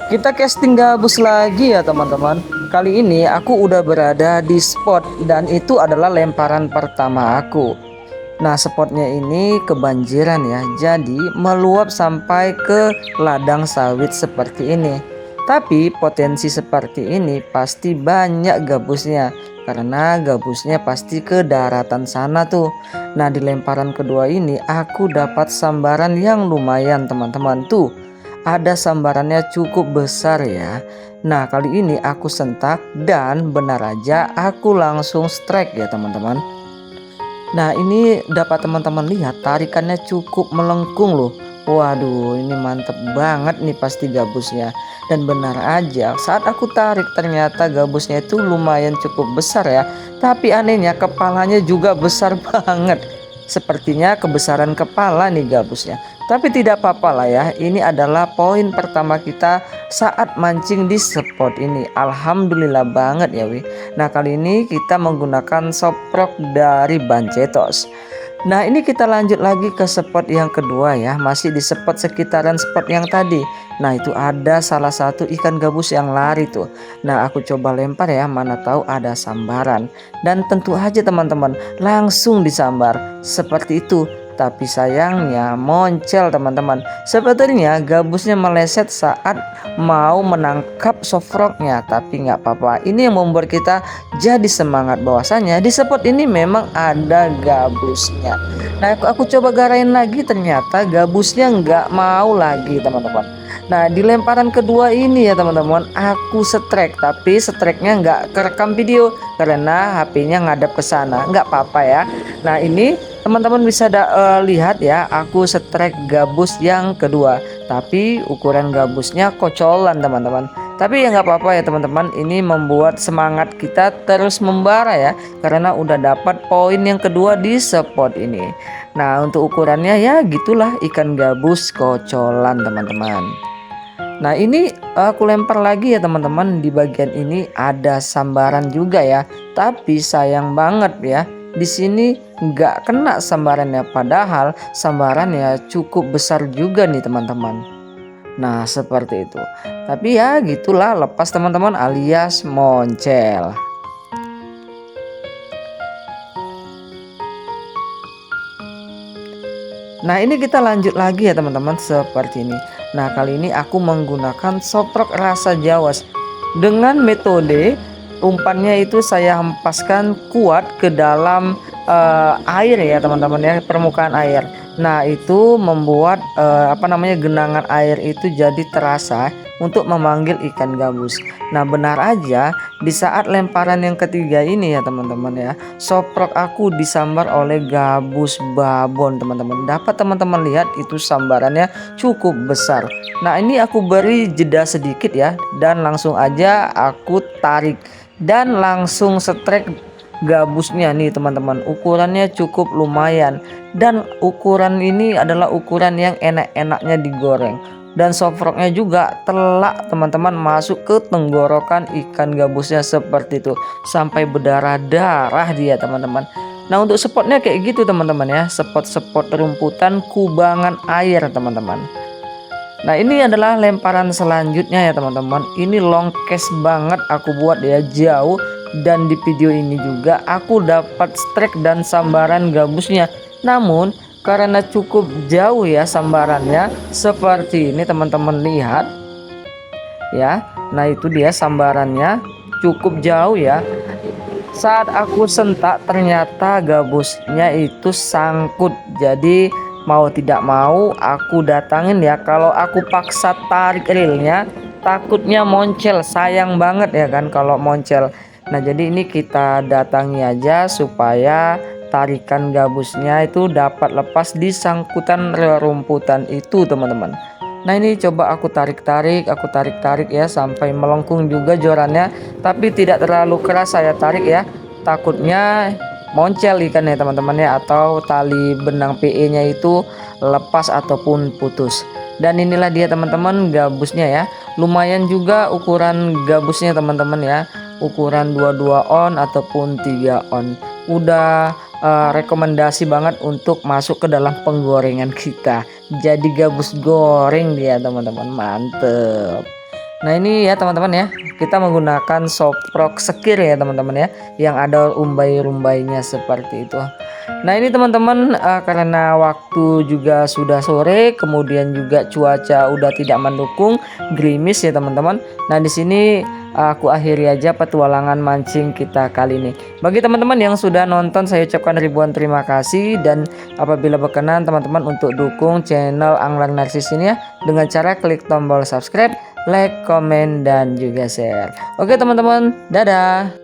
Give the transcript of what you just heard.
Kita casting gabus lagi ya teman-teman. Kali ini aku udah berada di spot dan itu adalah lemparan pertama aku. Nah, spotnya ini kebanjiran ya, jadi meluap sampai ke ladang sawit seperti ini. Tapi potensi seperti ini pasti banyak gabusnya, karena gabusnya pasti ke daratan sana tuh. Nah, di lemparan kedua ini aku dapat sambaran yang lumayan teman-teman tuh. Ada sambarannya cukup besar ya. Nah, kali ini aku sentak dan benar aja aku langsung strike ya teman-teman. Nah, ini dapat teman-teman lihat tarikannya cukup melengkung loh. Waduh, ini mantep banget nih pasti gabusnya. Dan benar aja saat aku tarik ternyata gabusnya itu lumayan cukup besar ya. Tapi anehnya kepalanya juga besar banget. Sepertinya kebesaran kepala nih gabusnya. Tapi tidak apa-apa lah ya. Ini adalah poin pertama kita saat mancing di spot ini. Alhamdulillah banget ya wi. Nah, kali ini kita menggunakan soprok dari Bancetos. Nah, ini kita lanjut lagi ke spot yang kedua ya. Masih di spot sekitaran spot yang tadi. Nah, itu ada salah satu ikan gabus yang lari tuh. Nah, aku coba lempar ya, mana tahu ada sambaran. Dan tentu aja teman-teman, langsung disambar. Seperti itu. Tapi sayangnya moncel teman-teman. Sebenarnya gabusnya meleset saat mau menangkap sofroknya, tapi nggak apa-apa. Ini yang membuat kita jadi semangat bahwasanya di spot ini memang ada gabusnya. Nah, aku coba garain lagi, ternyata gabusnya nggak mau lagi teman-teman. Nah, di lemparan kedua ini ya teman-teman, aku strike, tapi strike-nya nggak kerekam video karena HP-nya ngadap ke sana. Nggak apa-apa ya. Nah, ini teman-teman bisa lihat ya, aku strike gabus yang kedua, tapi ukuran gabusnya kocolan teman-teman. Tapi ya nggak apa-apa ya teman-teman, ini membuat semangat kita terus membara ya, karena udah dapat poin yang kedua di spot ini. Nah, untuk ukurannya ya gitulah, ikan gabus kocolan teman-teman. Nah, ini aku lempar lagi ya teman-teman. Di bagian ini ada sambaran juga ya, tapi sayang banget ya, di sini nggak kena sambarannya, padahal sambarannya cukup besar juga nih teman-teman. Nah, seperti itu. Tapi ya gitulah, lepas teman-teman alias moncel. Nah, ini kita lanjut lagi ya teman-teman, seperti ini. Nah, kali ini aku menggunakan soprok rasa Jawas. Dengan metode umpannya itu saya hempaskan kuat ke dalam air ya teman-teman ya, permukaan air. Nah, itu membuat genangan air itu jadi terasa untuk memanggil ikan gabus. Nah, benar aja di saat lemparan yang ketiga ini ya teman-teman ya, soprok aku disambar oleh gabus babon teman-teman. Dapat teman-teman lihat itu sambarannya cukup besar. Nah, ini aku beri jeda sedikit ya, dan langsung aja aku tarik dan langsung strike gabusnya nih teman-teman. Ukurannya cukup lumayan, dan ukuran ini adalah ukuran yang enak-enaknya digoreng. Dan softrocknya juga telak teman-teman, masuk ke tenggorokan ikan gabusnya seperti itu, sampai berdarah-darah dia teman-teman. Nah, untuk spotnya kayak gitu teman-teman ya, spot-spot rumputan kubangan air teman-teman. Nah, ini adalah lemparan selanjutnya ya teman-teman. Ini long cast banget aku buat ya, jauh. Dan di video ini juga aku dapat strike dan sambaran gabusnya. Namun karena cukup jauh ya sambarannya, seperti ini teman-teman lihat ya. Nah, itu dia sambarannya cukup jauh ya. Saat aku sentak ternyata gabusnya itu sangkut. Jadi mau tidak mau aku datangin ya. Kalau aku paksa tarik reelnya, takutnya moncel. Sayang banget ya kan kalau moncel. Nah, jadi ini kita datangi aja supaya tarikan gabusnya itu dapat lepas di sangkutan rerumputan itu teman-teman. Nah, ini coba aku tarik-tarik ya sampai melengkung juga jorannya, tapi tidak terlalu keras saya tarik ya. Takutnya moncel ikannya teman-teman ya, atau tali benang PE-nya itu lepas ataupun putus. Dan inilah dia teman-teman gabusnya ya. Lumayan juga ukuran gabusnya teman-teman ya. Ukuran 22 on ataupun 3 on. Udah rekomendasi banget untuk masuk ke dalam penggorengan kita. Jadi gabus goreng dia teman-teman, mantep. Nah ini ya teman-teman ya, kita menggunakan soprok sekir ya teman-teman ya, yang ada rumbai-rumbainya seperti itu. Nah ini teman-teman, karena waktu juga sudah sore, kemudian juga cuaca udah tidak mendukung, gerimis ya teman-teman. Nah di sini aku akhiri aja petualangan mancing kita kali ini. Bagi teman-teman yang sudah nonton, saya ucapkan ribuan terima kasih, dan apabila berkenan teman-teman untuk dukung channel Angler Narsis ini ya, dengan cara klik tombol subscribe, like, komen, dan juga share. Oke teman-teman, dadah.